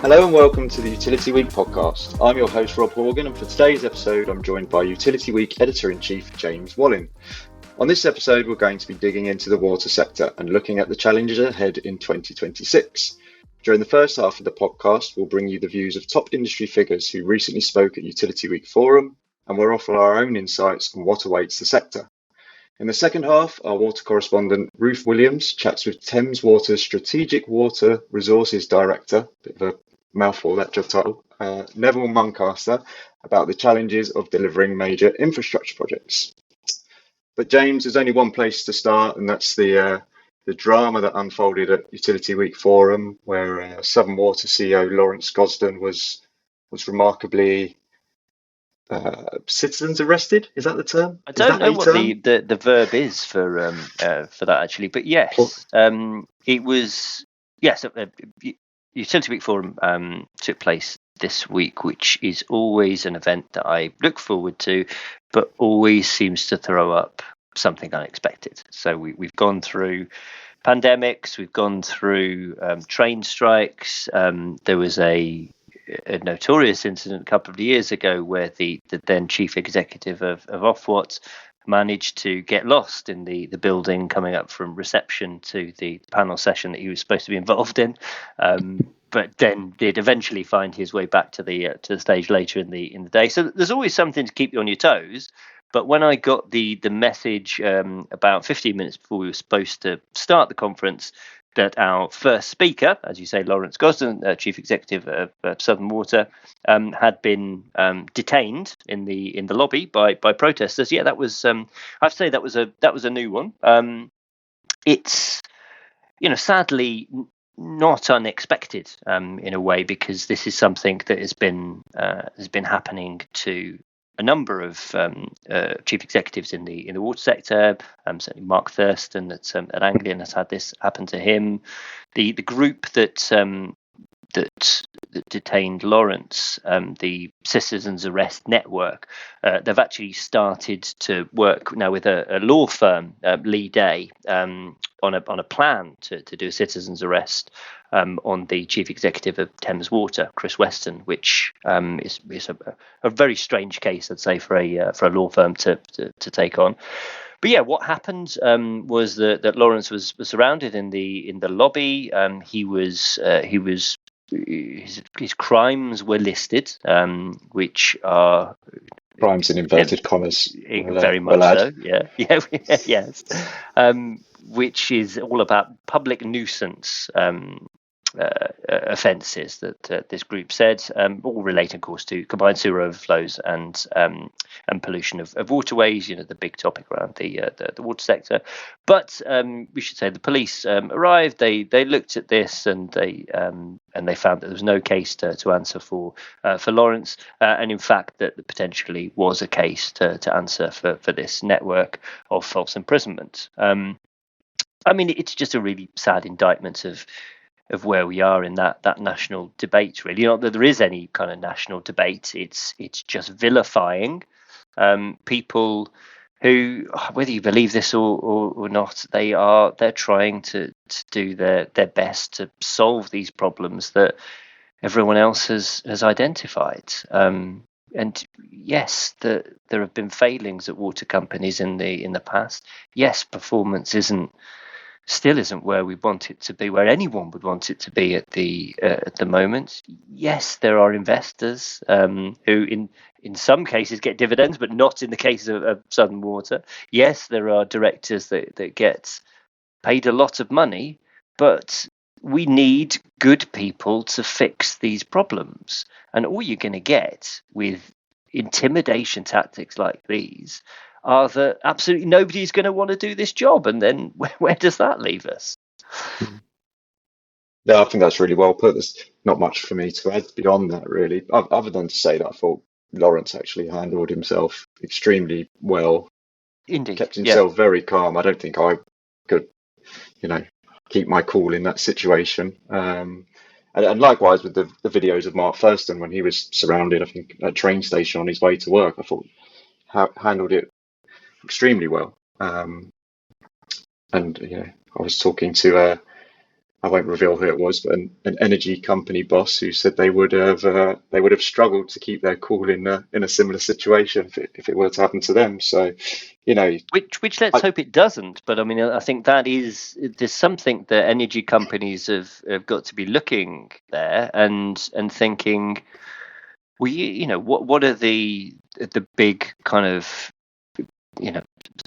Hello and welcome to the Utility Week podcast. I'm your host Rob Horgan, and for today's episode I'm joined by Utility Week Editor-in-Chief James Wallin. On this episode we're going to be digging into the water sector and looking at the challenges ahead in 2026. During the first half of the podcast we'll bring you the views of top industry figures who recently spoke at Utility Week Forum, and we'll offer our own insights on what awaits the sector. In the second half, our water correspondent Ruth Williams chats with Thames Water's Strategic Water Resources Director, bit of a mouthful that job title, Neville Muncaster, about the challenges of delivering major infrastructure projects. But James, there's only one place to start, and that's the drama that unfolded at Utility Week Forum, where Southern Water CEO Lawrence Gosden was remarkably citizens arrested. Is that the term? I don't know what the verb is for that actually, but yes, it was. Yes, Utility Week Forum took place this week, which is always an event that I look forward to, but always seems to throw up something unexpected. So we've gone through pandemics, we've gone through train strikes. There was a notorious incident a couple of years ago where the then chief executive of Ofwat managed to get lost in the building coming up from reception to the panel session that he was supposed to be involved in, but then did eventually find his way back to the stage later in the day. So there's always something to keep you on your toes. But when I got the message about 15 minutes before we were supposed to start the conference that our first speaker, as you say, Lawrence Gosden, chief executive of Southern Water, had been detained in the lobby by protesters. Yeah, that was I'd say that was a new one. It's sadly not unexpected in a way, because this is something that has been happening to a number of chief executives in the water sector. Certainly Mark Thurston at Anglian has had this happen to him. The group that detained Lawrence, the Citizens Arrest Network, they've actually started to work now with a law firm, Lee Day, on a plan to do a citizens arrest on the chief executive of Thames Water, Chris Weston, which is a very strange case, I'd say, for a law firm to take on. But yeah, what happened was that Lawrence was surrounded in the lobby. His crimes were listed, which are crimes in inverted commas. Very much so. Yeah. Yes. Which is all about public nuisance offences that this group said, all relating, of course, to combined sewer overflows and pollution of waterways. The big topic around the water sector. But we should say the police arrived. They looked at this and they found that there was no case to answer for Lawrence, and in fact that potentially was a case to answer for this network of false imprisonment. It's just a really sad indictment of where we are in that national debate, really. Not that there is any kind of national debate. It's just vilifying people who, whether you believe this or not, they're trying to do their best to solve these problems that everyone else has identified. And yes, there have been failings at water companies in the past. Yes, performance still isn't where we want it to be, where anyone would want it to be at the moment. Yes, there are investors who in some cases get dividends, but not in the case of Southern Water. Yes, there are directors that get paid a lot of money, but we need good people to fix these problems. And all you're going to get with intimidation tactics like these are that absolutely nobody's going to want to do this job. And then where does that leave us? Yeah, I think that's really well put. There's not much for me to add beyond that, really, other than to say that I thought Lawrence actually handled himself extremely well. Indeed. Kept himself very calm. I don't think I could, keep my cool in that situation. And likewise with the videos of Mark Thurston when he was surrounded, I think, at a train station on his way to work. I thought handled it extremely well. And I was talking to I won't reveal who it was, but an energy company boss who said they would have struggled to keep their cool in a similar situation if it were to happen to them. So, you know, which let's hope it doesn't. But I mean, I think there's something that energy companies have got to be looking there and thinking, well, what are the big kind of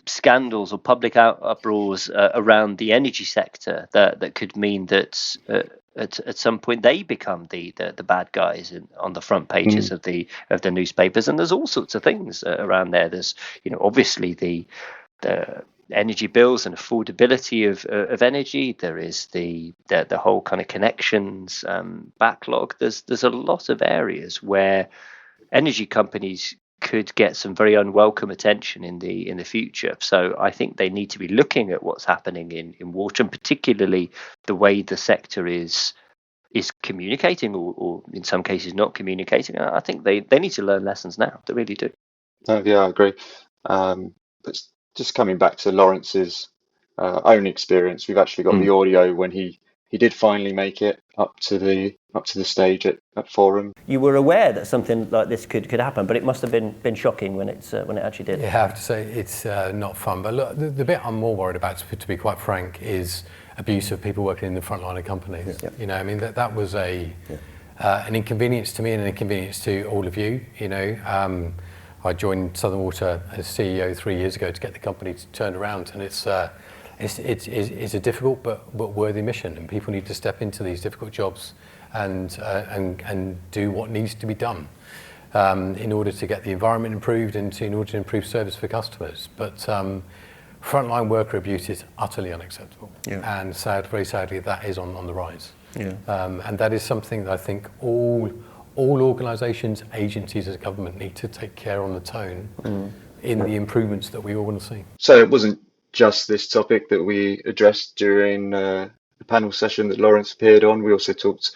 scandals or public uproars around the energy sector that could mean that at some point they become the bad guys on the front pages of the newspapers. And there's all sorts of things around there. There's obviously the energy bills and affordability of energy. There is the whole kind of connections backlog. There's a lot of areas where energy companies could get some very unwelcome attention in the future. So I think they need to be looking at what's happening in water, and particularly the way the sector is communicating, or in some cases not communicating. I think they need to learn lessons now. They really do. Yeah, I agree. But just coming back to Lawrence's own experience, we've actually got the audio when he did finally make it up to the stage at Forum. You were aware that something like this could happen, but it must have been shocking when it actually did. Yeah, I have to say it's not fun. But look, the bit I'm more worried about, to be quite frank, is abuse of people working in the front line of companies. Yeah. I mean that was an inconvenience to me and an inconvenience to all of you. I joined Southern Water as CEO 3 years ago to get the company turned around, and it's a difficult but worthy mission, and people need to step into these difficult jobs and do what needs to be done in order to get the environment improved and in order to improve service for customers. But frontline worker abuse is utterly unacceptable, and very sadly that is on the rise. And that is something that I think all organisations, agencies as government need to take care on the tone in the improvements that we all want to see. So it wasn't just this topic that we addressed during the panel session that Lawrence appeared on. We also talked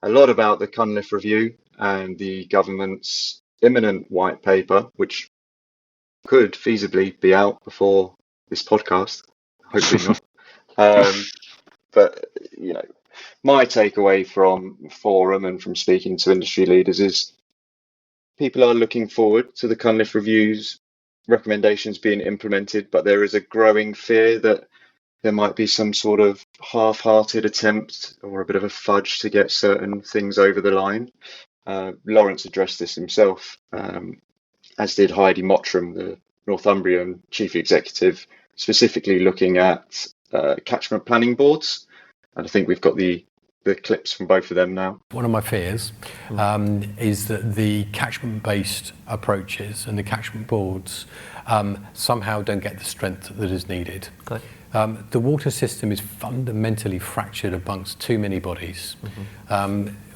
a lot about the Cunliffe Review and the government's imminent white paper, which could feasibly be out before this podcast. Hopefully not. But my takeaway from Forum and from speaking to industry leaders is people are looking forward to the Cunliffe Review's recommendations being implemented, but there is a growing fear that there might be some sort of half-hearted attempt or a bit of a fudge to get certain things over the line. Lawrence addressed this himself, as did Heidi Mottram, the Northumbrian chief executive, specifically looking at catchment planning boards. And I think we've got the clips from both of them now. One of my fears is that the catchment-based approaches and the catchment boards somehow don't get the strength that is needed. Okay. The water system is fundamentally fractured amongst too many bodies.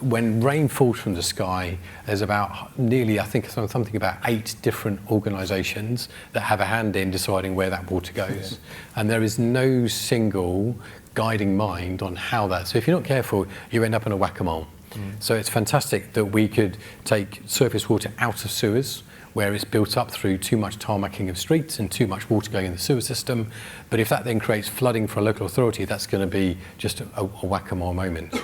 When rain falls from the sky, there's about nearly, I think, something about 8 different organisations that have a hand in deciding where that water goes. And there is no single guiding mind on how that. So if you're not careful, you end up in a whack-a-mole. So it's fantastic that we could take surface water out of sewers, where it's built up through too much tarmacking of streets and too much water going in the sewer system. But if that then creates flooding for a local authority, that's going to be just a whack-a-mole moment.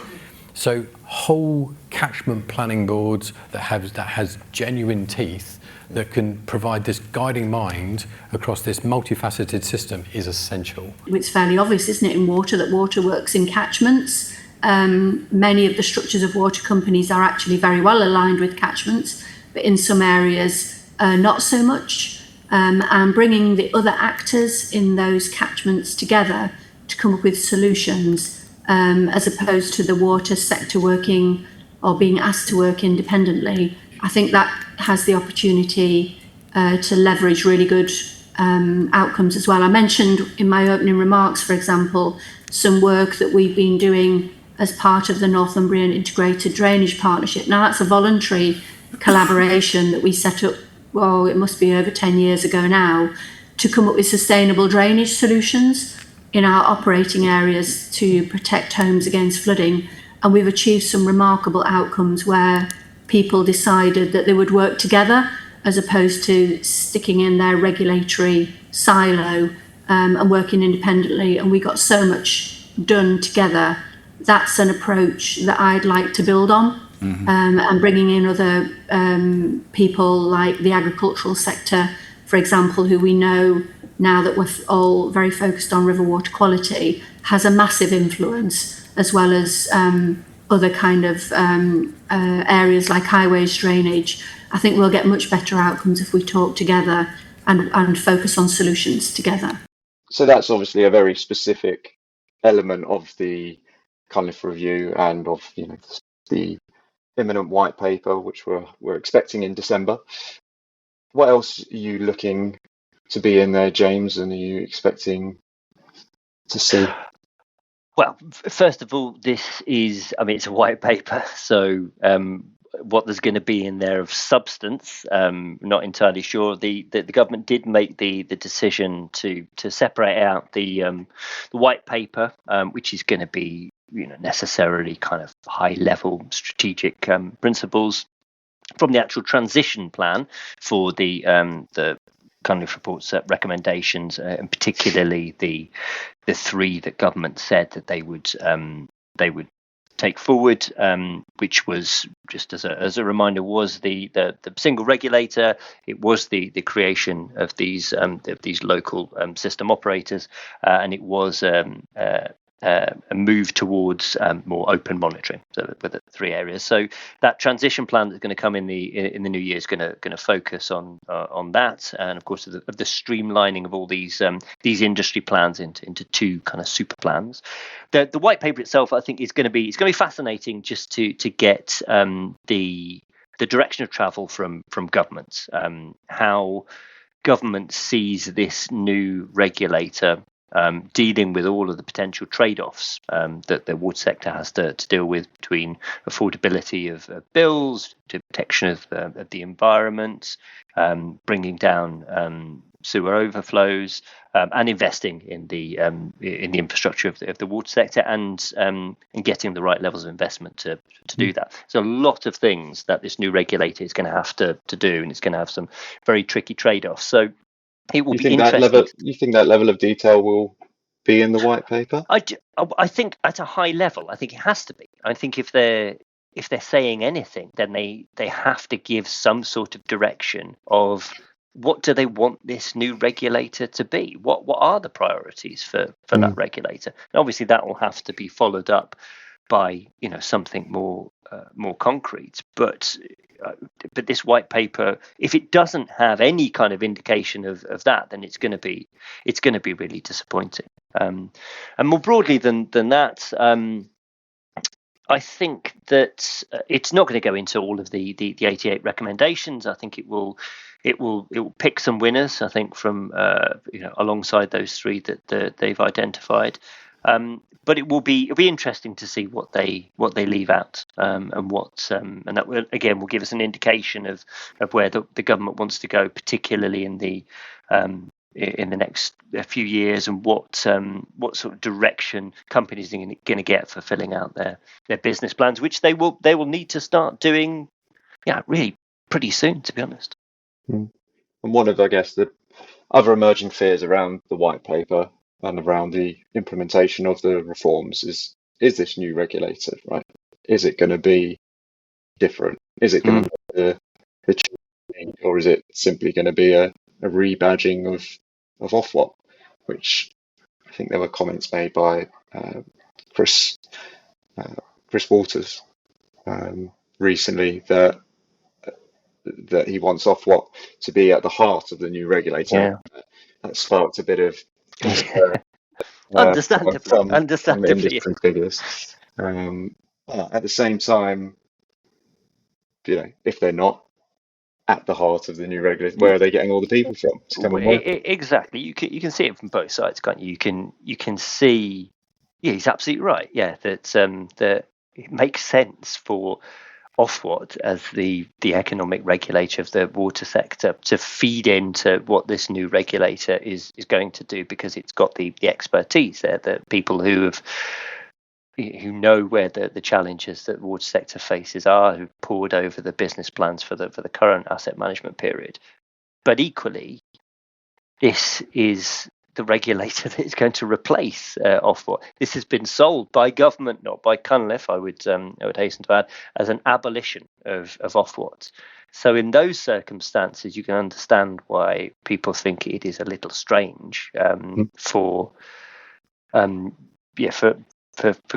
So whole catchment planning boards that has genuine teeth, that can provide this guiding mind across this multifaceted system, is essential. It's fairly obvious, isn't it, in water, that water works in catchments. Many of the structures of water companies are actually very well aligned with catchments, but in some areas not so much. And bringing the other actors in those catchments together to come up with solutions, as opposed to the water sector working or being asked to work independently, I think that has the opportunity to leverage really good outcomes as well. I mentioned in my opening remarks, for example, some work that we've been doing as part of the Northumbrian Integrated Drainage Partnership. Now, that's a voluntary collaboration that we set up, well, it must be over 10 years ago now, to come up with sustainable drainage solutions in our operating areas to protect homes against flooding. And we've achieved some remarkable outcomes where people decided that they would work together as opposed to sticking in their regulatory silo and working independently. And we got so much done together that's an approach that I'd like to build on. And bringing in other people like the agricultural sector, for example, who we know now that we're all very focused on river water quality, has a massive influence, as well as other kind of areas like highways, drainage. I think we'll get much better outcomes if we talk together and focus on solutions together. So that's obviously a very specific element of the Cunliffe Review and of the imminent white paper, which we're expecting in December. What else are you looking to be in there, James, and are you expecting to see? Well, first of all, this is, it's a white paper, so what there's going to be in there of substance, not entirely sure. The government did make the decision to separate out the white paper, which is going to be necessarily kind of high level strategic principles from the actual transition plan for the Cunliffe report's recommendations, and particularly the three that government said that they would take forward, which was, just as a reminder, was the single regulator. It was the creation of these local system operators, and it was a move towards more open monitoring. So with the three areas. So that transition plan that's going to come in the new year is going to focus on that, and of course of the streamlining of all these industry plans into two kind of super plans. The white paper itself, I think, is going to be fascinating just to get the direction of travel from governments, how government sees this new regulator dealing with all of the potential trade-offs that the water sector has to deal with, between affordability of bills, to protection of the environment, bringing down sewer overflows, and investing in the infrastructure of the water sector, and getting the right levels of investment to do that. So a lot of things that this new regulator is going to have to do, and it's going to have some very tricky trade-offs. So it will be interesting. You think that level of detail will be in the white paper? I think at a high level, I think it has to be. I think if they're saying anything, then they have to give some sort of direction of what do they want this new regulator to be? What are the priorities for that regulator? And obviously, that will have to be followed up by something more concrete. But this white paper, if it doesn't have any kind of indication of that, then it's going to be really disappointing. And more broadly than that, I think that it's not going to go into all of the 88 recommendations. I think it will pick some winners, I think, from alongside those three that they've identified. But it'll be interesting to see what they leave out, and that will, again, will give us an indication of where the government wants to go, particularly in the next few years, and what sort of direction companies are going to get for filling out their business plans, which they will need to start doing, really pretty soon, to be honest. And one of, I guess, the other emerging fears around the white paper and around the implementation of the reforms is this new regulator, right? Is it going to be different? Is it going to be the change, or is it simply going to be a rebadging of Ofwat, which I think there were comments made by Chris Waters recently that he wants Ofwat to be at the heart of the new regulator. Yeah. That sparked a bit of understandably, industry figures. At the same time, if they're not at the heart of the new regulator, where are they getting all the people from to come and work? Exactly. You can see it from both sides, can't you? You can see. Yeah, he's absolutely right. Yeah, that it makes sense for Ofwat as the economic regulator of the water sector to feed into what this new regulator is going to do, because it's got the expertise there, the people who know where the challenges that the water sector faces are, who poured over the business plans for the current asset management period. But equally, this is the regulator that is going to replace Ofwat. This has been sold by government, not by Cunliffe, I would hasten to add, as an abolition of Ofwat. So in those circumstances, you can understand why people think it is a little strange for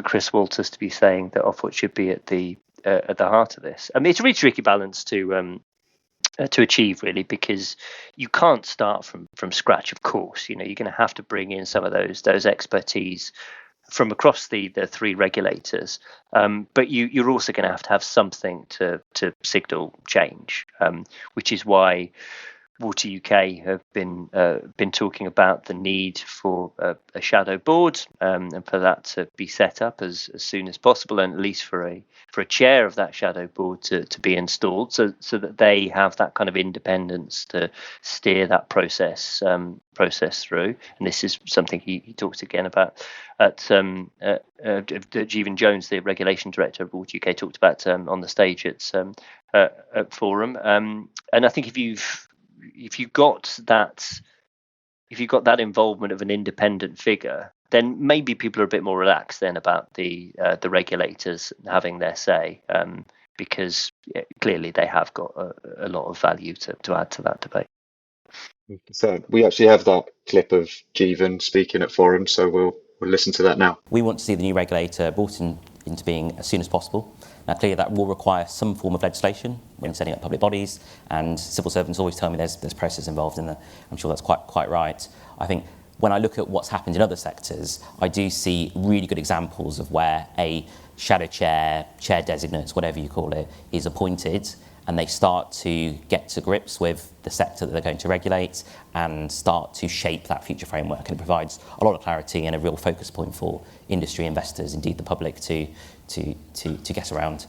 Chris Walters to be saying that Ofwat should be at the heart of this. I mean, it's a really tricky balance to achieve, really, because you can't start from scratch. Of course, you're going to have to bring in some of those expertise from across the three regulators, but you're also going to have something to signal change, which is why Water UK have been talking about the need for a shadow board, and for that to be set up as soon as possible, and at least for a chair of that shadow board to be installed, so that they have that kind of independence to steer that process through. And this is something he talked again about at Jeevan Jones, the regulation director of Water UK, talked about on the stage at Forum. And I think if you've got that involvement of an independent figure, then maybe people are a bit more relaxed then about the regulators having their say, because clearly they have got a lot of value to add to that debate. So we actually have that clip of Jeevan speaking at Forum, so we'll listen to that now. We want to see the new regulator brought into being as soon as possible. Now, clearly that will require some form of legislation when setting up public bodies, and civil servants always tell me there's process involved in that. I'm sure that's quite right. I think when I look at what's happened in other sectors, I do see really good examples of where a shadow chair designates, whatever you call it, is appointed, and they start to get to grips with the sector that they're going to regulate and start to shape that future framework. And it provides a lot of clarity and a real focus point for industry, investors, indeed the public to get around.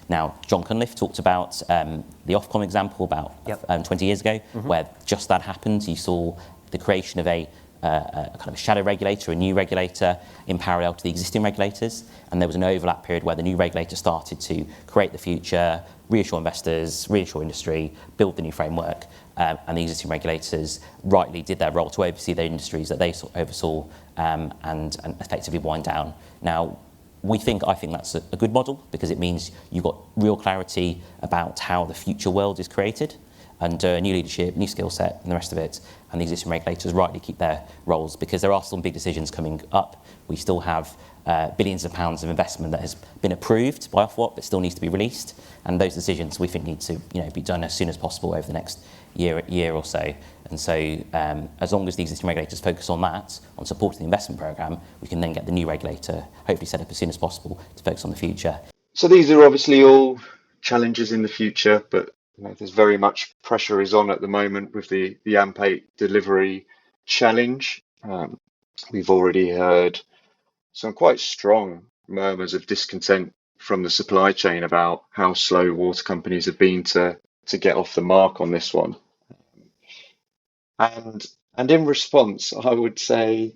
Now, John Cunliffe talked about the Ofcom example about 20 years ago, where just that happened. You saw the creation of a kind of a shadow regulator, a new regulator, in parallel to the existing regulators, and there was an overlap period where the new regulator started to create the future, reassure investors, reassure industry, build the new framework, and the existing regulators rightly did their role to oversee the industries that they oversaw and effectively wind down. Now, I think that's a good model, because it means you've got real clarity about how the future world is created under new leadership, new skill set, and the rest of it, and the existing regulators rightly keep their roles, because there are some big decisions coming up. We still have billions of pounds of investment that has been approved by Ofwat but still needs to be released, and those decisions we think need to be done as soon as possible over the next year or so. And so as long as the existing regulators focus on that, on supporting the investment programme, we can then get the new regulator hopefully set up as soon as possible to focus on the future. So these are obviously all challenges in the future, but there's very much pressure is on at the moment with the AMP8 delivery challenge. We've already heard some quite strong murmurs of discontent from the supply chain about how slow water companies have been to get off the mark on this one. And in response, I would say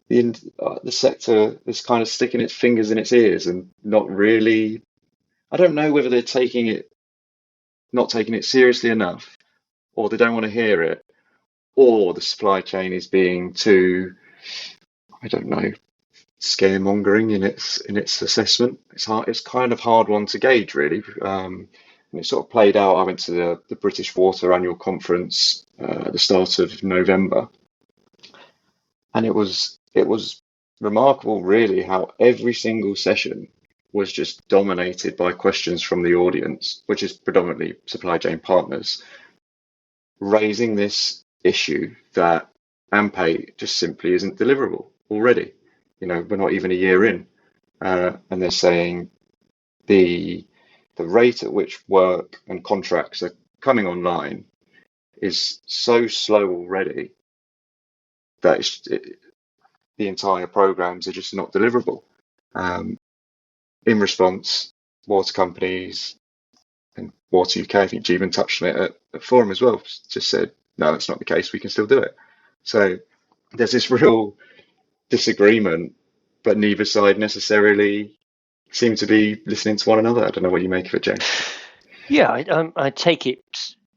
the sector is kind of sticking its fingers in its ears and not really. I don't know whether they're not taking it seriously enough, or they don't want to hear it, or the supply chain is being too, I don't know, scaremongering in its assessment. It's kind of hard one to gauge, really. And it sort of played out. I went to the British Water annual conference at the start of November, and it was remarkable, really, how every single session was just dominated by questions from the audience, which is predominantly supply chain partners, raising this issue that AMP8 just simply isn't deliverable already. We're not even a year in, and they're saying the rate at which work and contracts are coming online is so slow already that the entire programs are just not deliverable. In response, water companies and Water UK, I think Jeevan touched on it at Forum as well, just said, no, that's not the case, we can still do it. So there's this real disagreement, but neither side necessarily seem to be listening to one another. I don't know what you make of it, James. Yeah, I take it.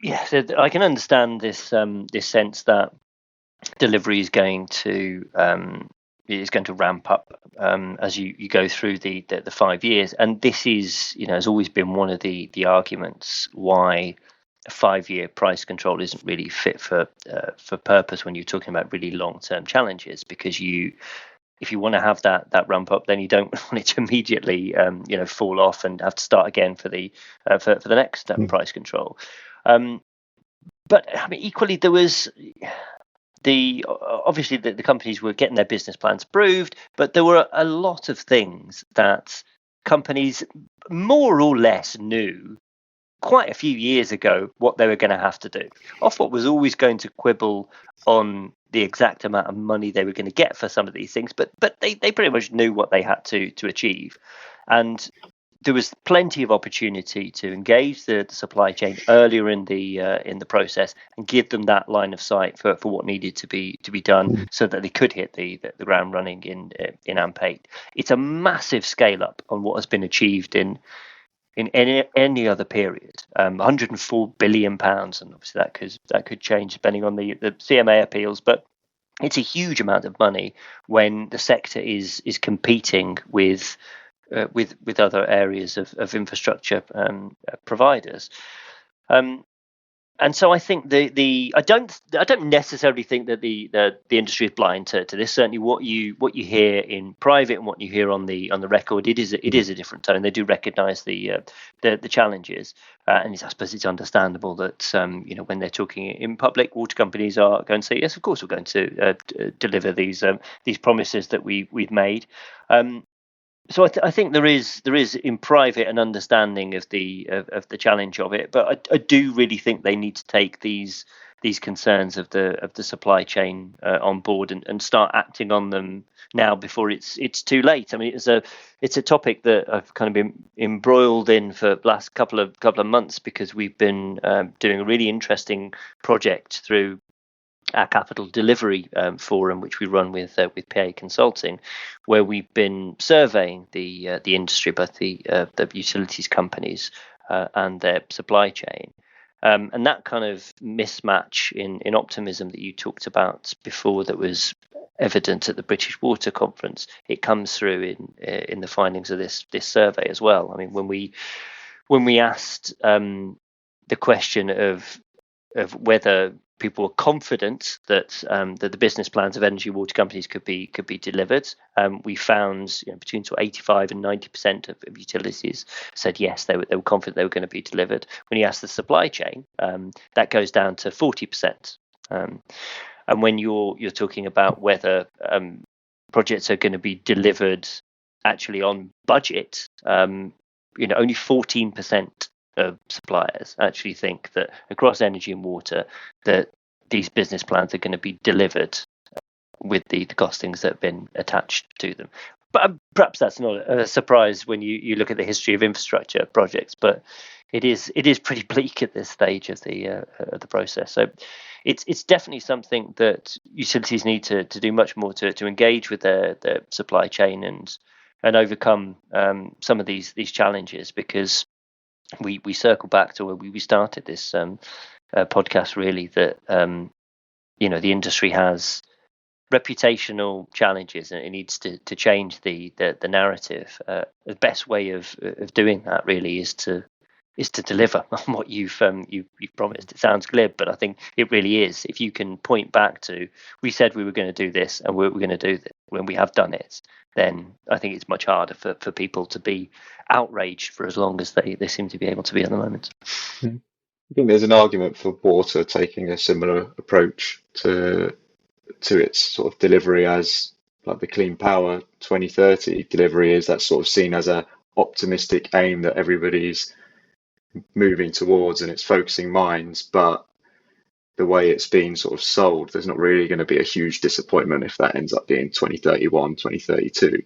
Yeah, I can understand this sense that delivery is going to ramp up as you go through the 5 years, and this is, has always been one of the arguments why a 5-year price control isn't really fit for purpose when you're talking about really long-term challenges, because if you want to have that ramp up, then you don't want it to immediately fall off and have to start again for the next price control. But I mean, equally, there was obviously the companies were getting their business plans approved, but there were a lot of things that companies more or less knew quite a few years ago what they were going to have to do. Ofwat was always going to quibble on the exact amount of money they were going to get for some of these things, but they pretty much knew what they had to achieve, and there was plenty of opportunity to engage the supply chain earlier in the process and give them that line of sight for what needed to be done, so that they could hit the ground running in AMP8. It's a massive scale up on what has been achieved in any other period. 104 billion pounds, and obviously that could change depending on the CMA appeals, but it's a huge amount of money when the sector is competing with other areas of infrastructure providers. And so I think I don't necessarily think that the industry is blind to this. Certainly, what you hear in private and what you hear on the record, it is a different tone. They do recognise the challenges, and I suppose it's understandable that when they're talking in public, water companies are going to say, yes, of course we're going to deliver these promises that we've made. So I think there is in private an understanding of the challenge of it, but I do really think they need to take these concerns of the supply chain on board and start acting on them now before it's too late. I mean, it's a topic that I've kind of been embroiled in for the last couple of months, because we've been doing a really interesting project through our capital delivery forum, which we run with PA Consulting, where we've been surveying the industry, both the utilities companies and their supply chain, and that kind of mismatch in optimism that you talked about before, that was evident at the British Water Conference, it comes through in the findings of this survey as well. I mean, when we asked the question of whether people were confident that the business plans of energy water companies could be delivered, we found between 85 and 90% of utilities said yes, they were confident they were going to be delivered. When you ask the supply chain, that goes down to 40%. And when you're talking about whether projects are going to be delivered actually on budget, only 14% of suppliers actually think that across energy and water that these business plans are going to be delivered with the costings that have been attached to them. But perhaps that's not a surprise when you look at the history of infrastructure projects, but it is pretty bleak at this stage of the process. So it's definitely something that utilities need to do much more to engage with their supply chain and overcome some of these challenges, because we circle back to where we started this podcast, really, that the industry has reputational challenges and it needs to change the narrative. The best way of doing that really is to deliver on what you've promised. It sounds glib, but I think it really is. If you can point back to, we said we were going to do this and we're going to do this when we have done it, then I think it's much harder for people to be outraged for as long as they seem to be able to be at the moment. I think there's an argument for water taking a similar approach to its sort of delivery as like the Clean Power 2030 delivery is. That's sort of seen as a optimistic aim that everybody's moving towards and it's focusing minds, but the way it's been sort of sold, there's not really going to be a huge disappointment if that ends up being 2031, 2032. Do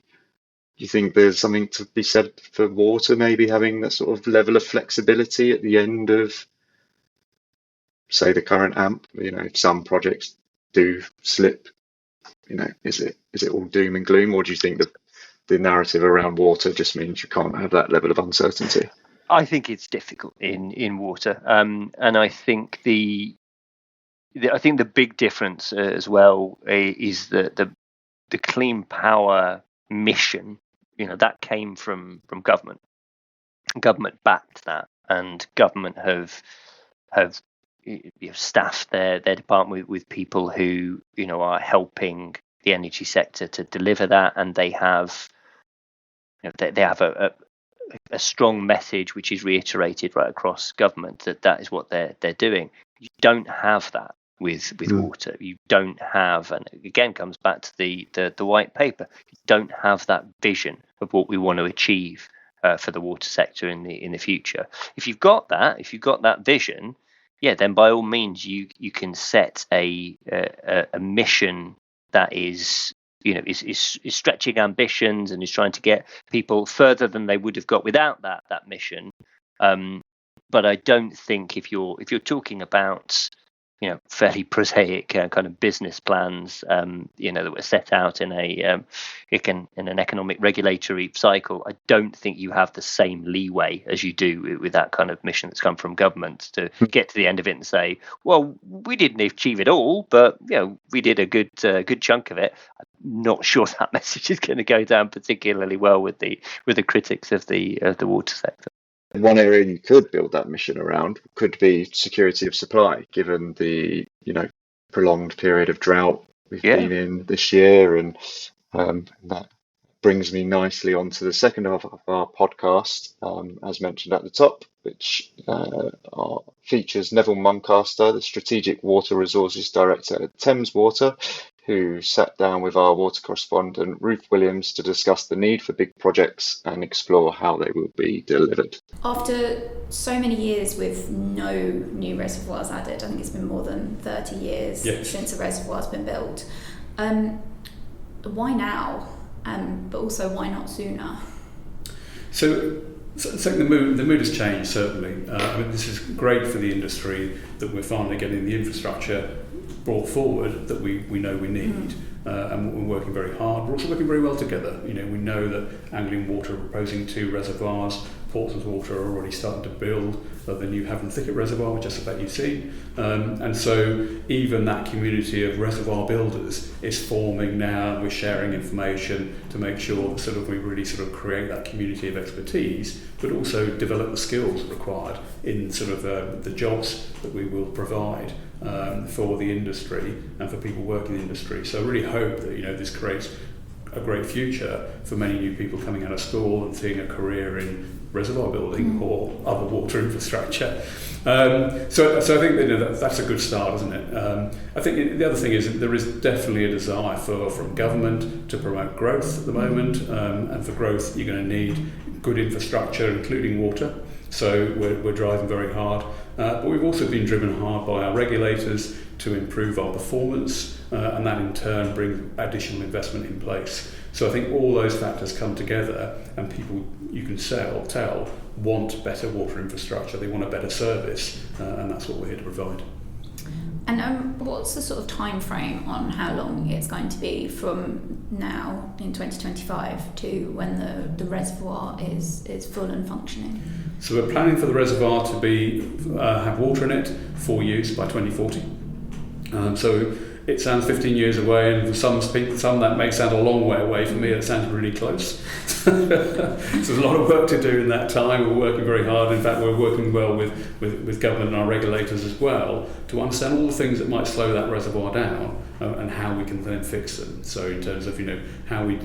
you think there's something to be said for water maybe having that sort of level of flexibility at the end of, say, the current AMP? If some projects do slip, is it all doom and gloom, or do you think that the narrative around water just means you can't have that level of uncertainty? I think it's difficult in water, and I think the I think the big difference as well is that the clean power mission, that came from government. Government backed that, and government have staffed their department with people who are helping the energy sector to deliver that, and they have they have a strong message which is reiterated right across government that is what they're doing. You don't have that with water. You don't have, and again comes back to the white paper. You don't have that vision of what we want to achieve for the water sector in the future. If you've got that vision, then by all means you can set a mission that is stretching ambitions and is trying to get people further than they would have got without that mission. But I don't think if you're talking about fairly prosaic kind of business plans, that were set out in an economic regulatory cycle, I don't think you have the same leeway as you do with that kind of mission that's come from government to get to the end of it and say, well, we didn't achieve it all, but we did a good chunk of it. I'm not sure that message is going to go down particularly well with the critics of the water sector. One area you could build that mission around could be security of supply, given the prolonged period of drought we've been in this year, and that brings me nicely onto the second half of our podcast, as mentioned at the top, which features Neville Muncaster, the Strategic Water Resources Director at Thames Water, who sat down with our water correspondent Ruth Williams to discuss the need for big projects and explore how they will be delivered. After so many years with no new reservoirs added, I think it's been more than 30 years since a reservoir's been built. Why now? But also, why not sooner? So the mood has changed, certainly. This is great for the industry that we're finally getting the infrastructure brought forward that we know we need, and we're working very hard. We're also working very well together. We know that Anglian Water are proposing 2 reservoirs. Portsmouth Water are already starting to build the new Havant Thicket Reservoir, which I suspect you've seen. And so even that community of reservoir builders is forming now. We're sharing information to make sure that we really create that community of expertise, but also develop the skills required in the jobs that we will provide for the industry and for people working in the industry. So I really hope that this creates a great future for many new people coming out of school and seeing a career in reservoir building or other water infrastructure. So I think that's a good start, isn't it? I think the other thing is that there is definitely a desire from government to promote growth at the moment, and for growth you're going to need good infrastructure, including water. So we're driving very hard, but we've also been driven hard by our regulators to improve our performance, and that in turn brings additional investment in place. So I think all those factors come together, and people, you can tell, want better water infrastructure. They want a better service, and that's what we're here to provide. And what's the sort of time frame on how long it's going to be from now in 2025 to when the reservoir is full and functioning? So we're planning for the reservoir to be have water in it for use by 2040. So it sounds 15 years away, and for some that may sound a long way away. For me, it sounds really close. So there's a lot of work to do in that time. We're working very hard. In fact, we're working well with government and our regulators as well to understand all the things that might slow that reservoir down, and how we can then fix them. So in terms of how we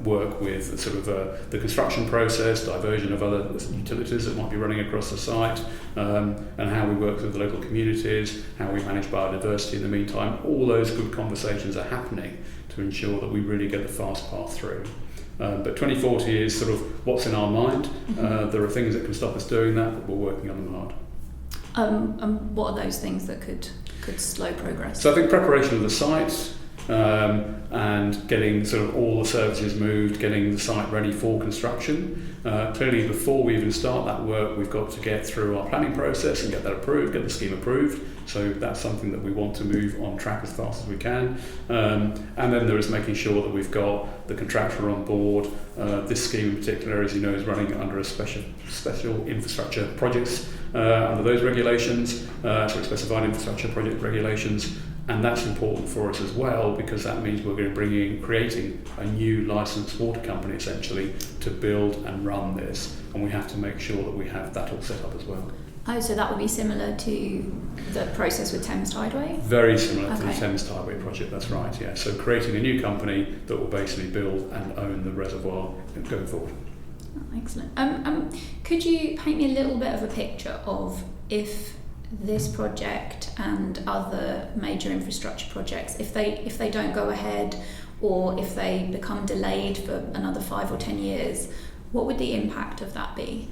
work with the construction process, diversion of other utilities that might be running across the site, and how we work with the local communities, how we manage biodiversity in the meantime. All those good conversations are happening to ensure that we really get the fast path through. But 2040 is what's in our mind. There are things that can stop us doing that, but we're working on them hard. And what are those things that could slow progress? So I think preparation of the site, and getting all the services moved, getting the site ready for construction. Clearly, before we even start that work, we've got to get through our planning process and get that approved, get the scheme approved. So that's something that we want to move on track as fast as we can. And then there is making sure that we've got the contractor on board. This scheme in particular, as you know, is running under a special infrastructure projects under those regulations, so specified infrastructure project regulations. And that's important for us as well, because that means we're going to creating a new licensed water company essentially to build and run this, and we have to make sure that we have that all set up as well. Oh, so that would be similar to the process with Thames Tideway? Very similar to the Thames Tideway project, that's right, yeah. So creating a new company that will basically build and own the reservoir going forward. Oh, excellent. Could you paint me a little bit of a picture of if this project and other major infrastructure projects, if they don't go ahead, or if they become delayed for another 5 or 10 years, what would the impact of that be?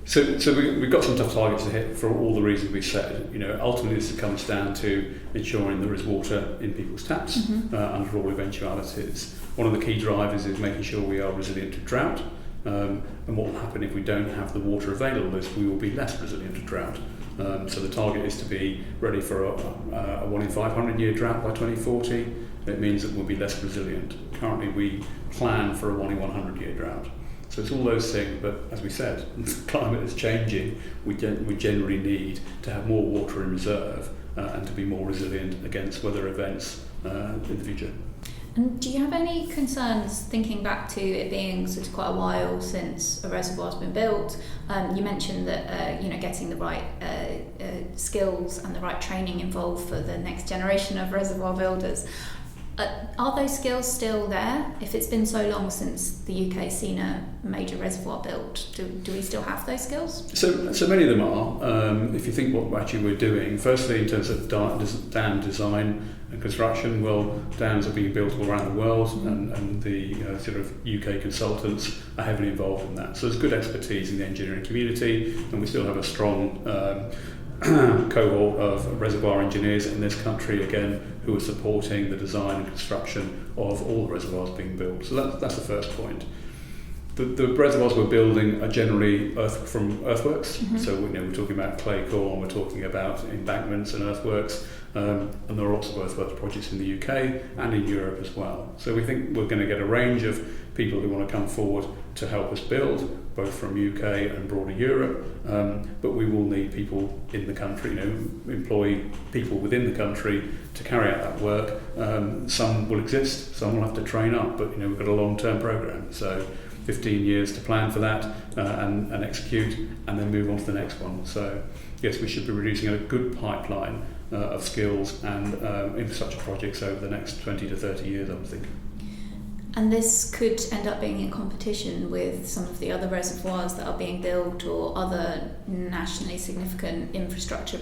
So we've got some tough targets to hit for all the reasons we said. Ultimately this comes down to ensuring there is water in people's taps under all eventualities. One of the key drivers is making sure we are resilient to drought. And what will happen if we don't have the water available is we will be less resilient to drought. So the target is to be ready for a 1 in 500 year drought by 2040. It means that we'll be less resilient. Currently we plan for a 1 in 100 year drought. So it's all those things, but as we said, the climate is changing. We generally need to have more water in reserve and to be more resilient against weather events in the future. And do you have any concerns, thinking back to it being sort of quite a while since a reservoir's been built? You mentioned that getting the right skills and the right training involved for the next generation of reservoir builders. Are those skills still there? If it's been so long since the UK's seen a major reservoir built, do we still have those skills? So many of them are. If you think what actually we're doing, firstly in terms of dam design and construction, well, dams are being built all around the world, and the sort of UK consultants are heavily involved in that. So there's good expertise in the engineering community, and we still have a strong cohort of reservoir engineers in this country, again, who are supporting the design and construction of all the reservoirs being built. So that's the first point. The reservoirs we're building are generally from earthworks. So we're talking about clay core, and we're talking about embankments and earthworks, and there are lots of earthworks projects in the UK and in Europe as well. So we think we're going to get a range of people who want to come forward to help us build, both from UK and broader Europe, but we will need people in the country, employ people within the country to carry out that work. Some will exist, some will have to train up, but we've got a long-term programme, so 15 years to plan for that and execute, and then move on to the next one. So yes, we should be producing a good pipeline of skills and infrastructure projects over the next 20 to 30 years, I would think. And this could end up being in competition with some of the other reservoirs that are being built, or other nationally significant infrastructure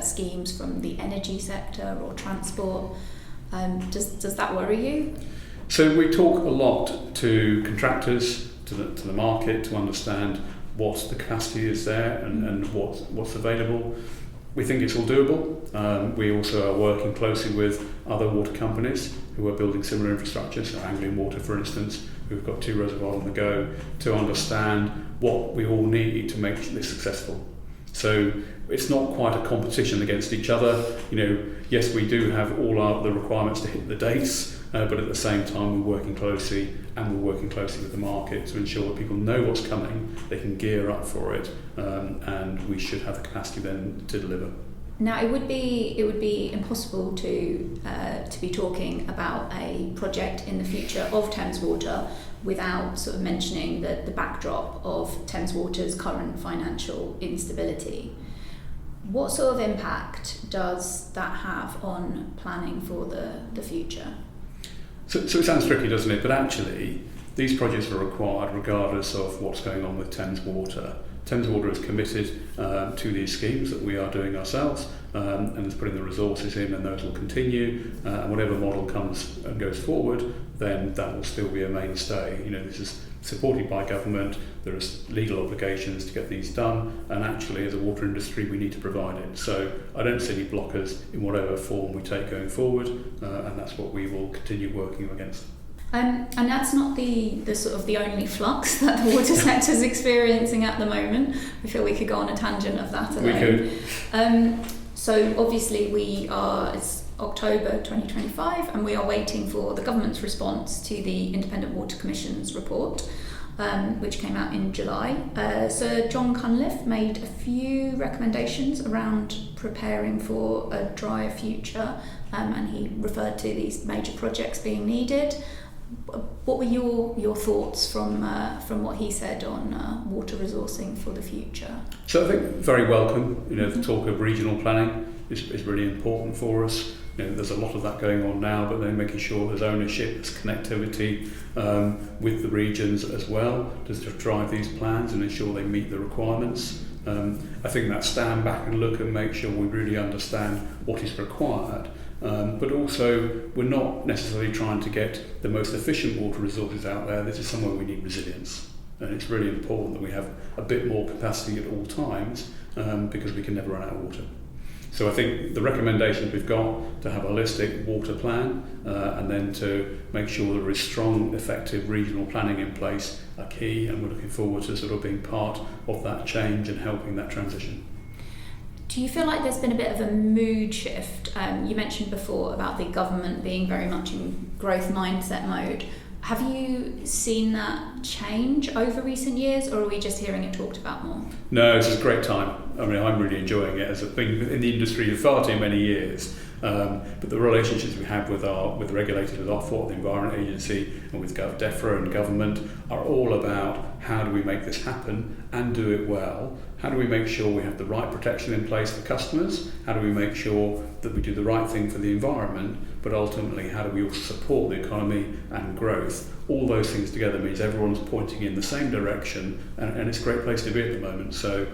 schemes from the energy sector or transport. Does that worry you? So we talk a lot to contractors, to the market, to understand what the capacity is there and what's available. We think it's all doable. We also are working closely with other water companies who are building similar infrastructure, so Anglian Water, for instance, who've got 2 reservoirs on the go, to understand what we all need to make this successful. So it's not quite a competition against each other. Yes, we do have all the requirements to hit the dates, but at the same time we're working closely with the market to ensure that people know what's coming, they can gear up for it, and we should have the capacity then to deliver. Now, it would be impossible to be talking about a project in the future of Thames Water without sort of mentioning the backdrop of Thames Water's current financial instability. What sort of impact does that have on planning for the future? So it sounds tricky, doesn't it? But actually, these projects are required regardless of what's going on with Thames Water. Thames Water is committed to these schemes that we are doing ourselves, and is putting the resources in, and those will continue. And whatever model comes and goes forward, then that will still be a mainstay. This is supported by government. There are legal obligations to get these done, and actually, as a water industry, we need to provide it. So I don't see any blockers in whatever form we take going forward, and that's what we will continue working against. And that's not the sort of the only flux that the water sector is experiencing at the moment. I feel we could go on a tangent of that alone. We could. So obviously it's October 2025, and we are waiting for the government's response to the Independent Water Commission's report. which came out in July. Sir John Cunliffe made a few recommendations around preparing for a drier future, and he referred to these major projects being needed. What were your thoughts from what he said on water resourcing for the future? So I think very welcome. The talk of regional planning is really important for us. There's a lot of that going on now, but then making sure there's ownership, there's connectivity with the regions as well to drive these plans and ensure they meet the requirements. I think that stand back and look and make sure we really understand what is required. But also, we're not necessarily trying to get the most efficient water resources out there. This is somewhere we need resilience. And it's really important that we have a bit more capacity at all times because we can never run out of water. So I think the recommendations we've got to have a holistic water plan and then to make sure there is strong, effective regional planning in place are key, and we're looking forward to sort of being part of that change and helping that transition. Do you feel like there's been a bit of a mood shift? You mentioned before about the government being very much in growth mindset mode. Have you seen that change over recent years, or are we just hearing it talked about more? No, it's a great time. I mean, I'm really enjoying it as I've been in the industry for far too many years. But the relationships we have with regulators, with Ofwat, the Environment Agency, and with DEFRA and government are all about how do we make this happen and do it well? How do we make sure we have the right protection in place for customers? How do we make sure that we do the right thing for the environment? But ultimately, how do we also support the economy and growth? All those things together means everyone's pointing in the same direction, and it's a great place to be at the moment. So,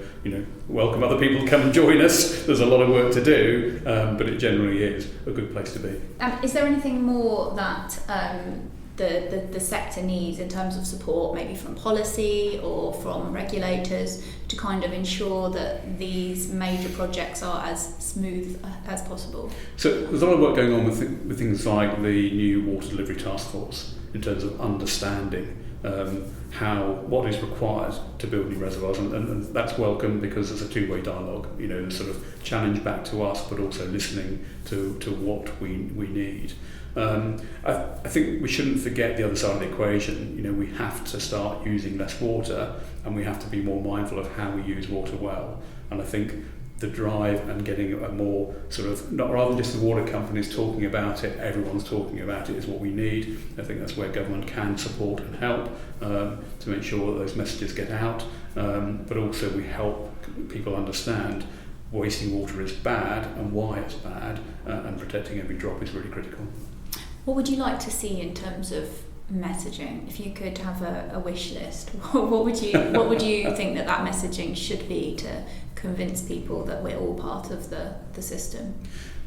welcome other people to come and join us. There's a lot of work to do, but it generally is a good place to be. Is there anything more that the sector needs in terms of support, maybe from policy or from regulators, to kind of ensure that these major projects are as smooth as possible? So there's a lot of work going on with things like the new Water Delivery Task Force in terms of understanding what is required to build new reservoirs, and that's welcome because it's a two-way dialogue, sort of challenge back to us, but also listening to what we need. I think we shouldn't forget the other side of the equation. We have to start using less water, and we have to be more mindful of how we use water well. And I think the drive and getting a more sort of, not rather than just the water companies talking about it, everyone's talking about it is what we need. I think that's where government can support and help to make sure that those messages get out, but also we help people understand wasting water is bad and why it's bad, and protecting every drop is really critical. What would you like to see in terms of messaging? If you could have a wish list, what would you think that messaging should be to convince people that we're all part of the system?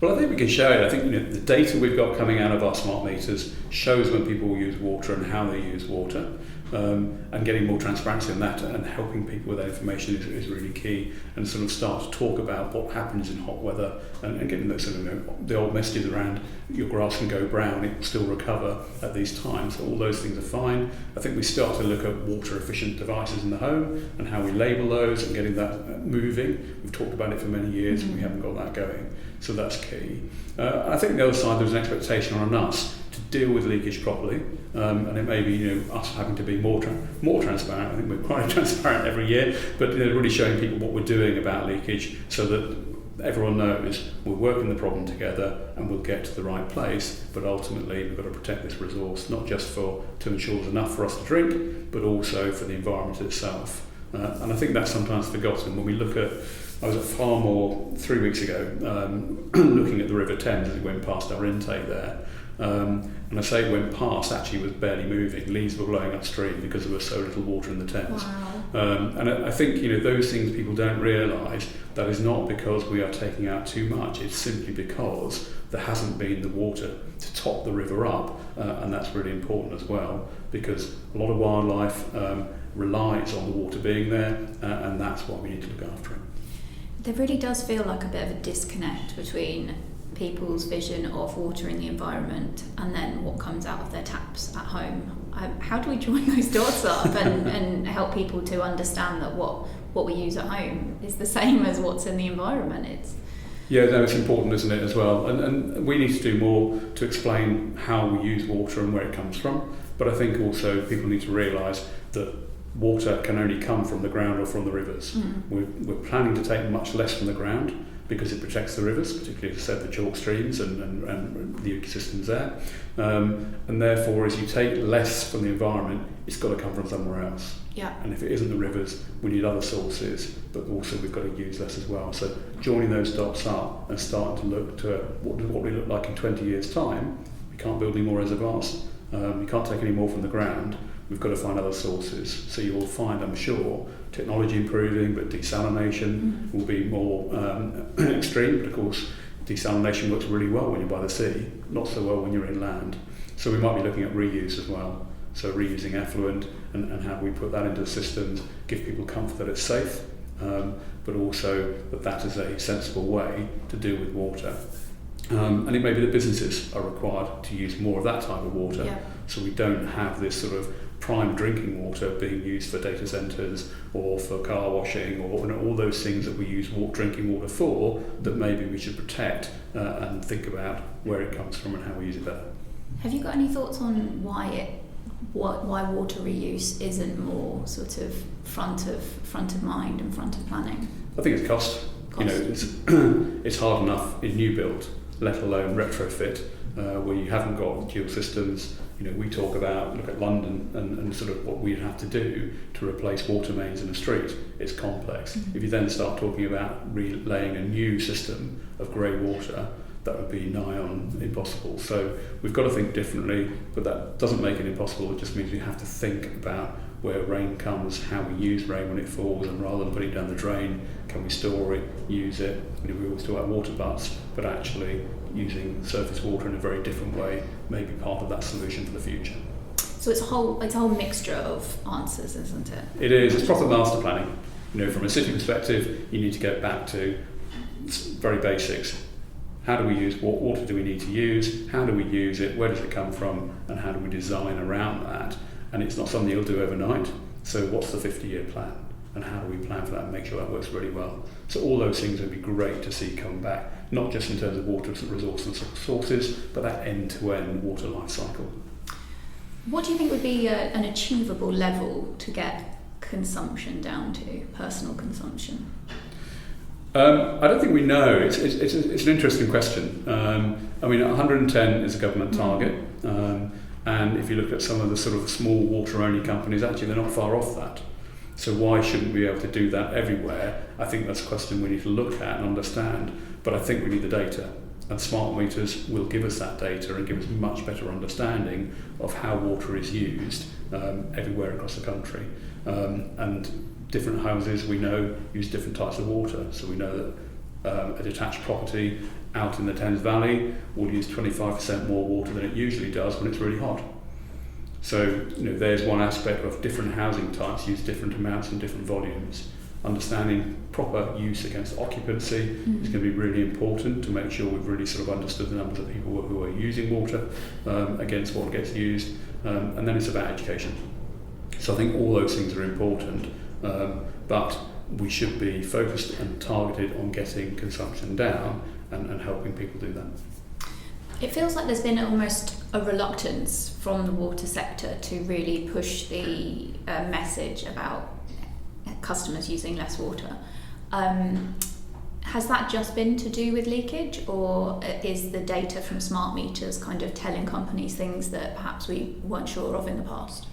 Well, I think we can show it. I think the data we've got coming out of our smart meters shows when people use water and how they use water. And getting more transparency on that and helping people with that information is really key, and sort of start to talk about what happens in hot weather and getting those sort of the old messages around your grass can go brown, it will still recover at these times. So all those things are fine. I think we start to look at water efficient devices in the home and how we label those and getting that moving. We've talked about it for many years and we haven't got that going, so that's key. I think the other side, there's an expectation on us to deal with leakage properly, and it may be us having to be more transparent. I think we're quite transparent every year, but really showing people what we're doing about leakage so that everyone knows we're working the problem together and we'll get to the right place. But ultimately we've got to protect this resource, not just to ensure there's enough for us to drink, but also for the environment itself. And I think that's sometimes forgotten when we look at. I was at Farmore 3 weeks ago, looking at the River Thames as it went past our intake there. And I say it went past, actually was barely moving. Leaves were blowing upstream because there was so little water in the Thames. Wow. And I think those things people don't realise, that is not because we are taking out too much, it's simply because there hasn't been the water to top the river up, and that's really important as well, because a lot of wildlife relies on the water being there, and that's why we need to look after it. There really does feel like a bit of a disconnect between people's vision of water in the environment and then what comes out of their taps at home. How do we join those dots up and help people to understand that what we use at home is the same as what's in the environment? Yeah, no, it's important, isn't it, as well? And we need to do more to explain how we use water and where it comes from. But I think also people need to realise that water can only come from the ground or from the rivers. We're planning to take much less from the ground because it protects the rivers, particularly, as I said, the chalk streams and the ecosystems there. And therefore, as you take less from the environment, it's got to come from somewhere else. Yeah. And if it isn't the rivers, we need other sources, but also we've got to use less as well. So joining those dots up and starting to look to what we look like in 20 years' time, we can't build any more reservoirs. We can't take any more from the ground. We've got to find other sources. So you'll find, I'm sure, technology improving, but desalination will be more extreme. But of course, desalination works really well when you're by the sea, not so well when you're inland. So we might be looking at reuse as well. So reusing effluent and how we put that into the systems, give people comfort that it's safe, but also that is a sensible way to deal with water. And it may be that businesses are required to use more of that type of water, so we don't have this sort of prime drinking water being used for data centres or for car washing or all those things that we use drinking water for, that maybe we should protect and think about where it comes from and how we use it better. Have you got any thoughts on why water reuse isn't more sort of front of mind and front of planning? I think it's cost. You know, it's hard enough in new build, let alone retrofit, where you haven't got dual systems. You know, we talk about, look at London and sort of what we'd have to do to replace water mains in a street. It's complex. If you then start talking about relaying a new system of grey water, that would be nigh on impossible. So we've got to think differently, but that doesn't make it impossible. It just means we have to think about where rain comes, how we use rain when it falls, and rather than putting it down the drain, can we store it, use it? You know, we always talk about water butts, but actually using surface water in a very different way may be part of that solution for the future. So it's a whole mixture of answers, isn't it? It is. It's proper master planning. You know, from a city perspective, you need to get back to very basics. How do we use what water do we need to use? How do we use it? Where does it come from? And how do we design around that? And it's not something you'll do overnight. So what's the 50-year plan? And how do we plan for that and make sure that works really well? So all those things would be great to see come back, not just in terms of water resource and sources, but that end-to-end water life cycle. What do you think would be an achievable level to get consumption down to, personal consumption? I don't think we know. It's an interesting question. I mean, 110 is a government target, and if you look at some of the sort of small water-only companies, actually they're not far off that. So why shouldn't we be able to do that everywhere? I think that's a question we need to look at and understand, but I think we need the data. And smart meters will give us that data and give us much better understanding of how water is used everywhere across the country. And different houses, we know, use different types of water. So we know that a detached property out in the Thames Valley will use 25% more water than it usually does when it's really hot. So, you know, there's one aspect of different housing types use different amounts and different volumes. Understanding proper use against occupancy is going to be really important to make sure we've really sort of understood the numbers of people who are using water against what gets used. And then it's about education. So I think all those things are important, but we should be focused and targeted on getting consumption down and helping people do that. It feels like there's been almost a reluctance from the water sector to really push the message about customers using less water. Has that just been to do with leakage, or is the data from smart meters kind of telling companies things that perhaps we weren't sure of in the past?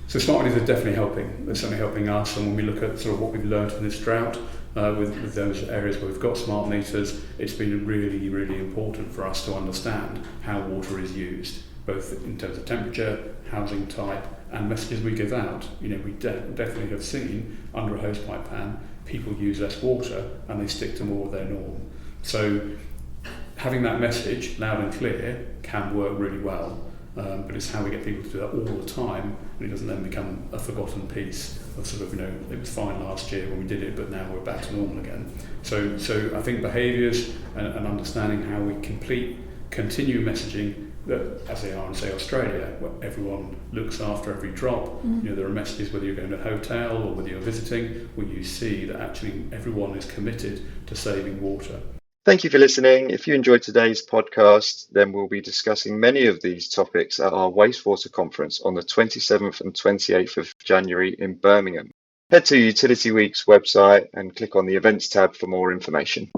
So smart meters are definitely helping. They're certainly helping us, and when we look at sort of what we've learned in this drought, with those areas where we've got smart meters, it's been really, really important for us to understand how water is used, both in terms of temperature, housing type, and messages we give out. You know, we definitely have seen under a hosepipe pan, people use less water and they stick to more of their norm. So having that message loud and clear can work really well. But it's how we get people to do that all the time, and it doesn't then become a forgotten piece of sort of, you know, it was fine last year when we did it, but now we're back to normal again. So I think behaviours and understanding how we continue messaging that, as they are in, say, Australia, where everyone looks after every drop. You know, there are messages whether you're going to a hotel or whether you're visiting, where you see that actually everyone is committed to saving water. Thank you for listening. If you enjoyed today's podcast, then we'll be discussing many of these topics at our wastewater conference on the 27th and 28th of January in Birmingham. Head to Utility Week's website and click on the events tab for more information.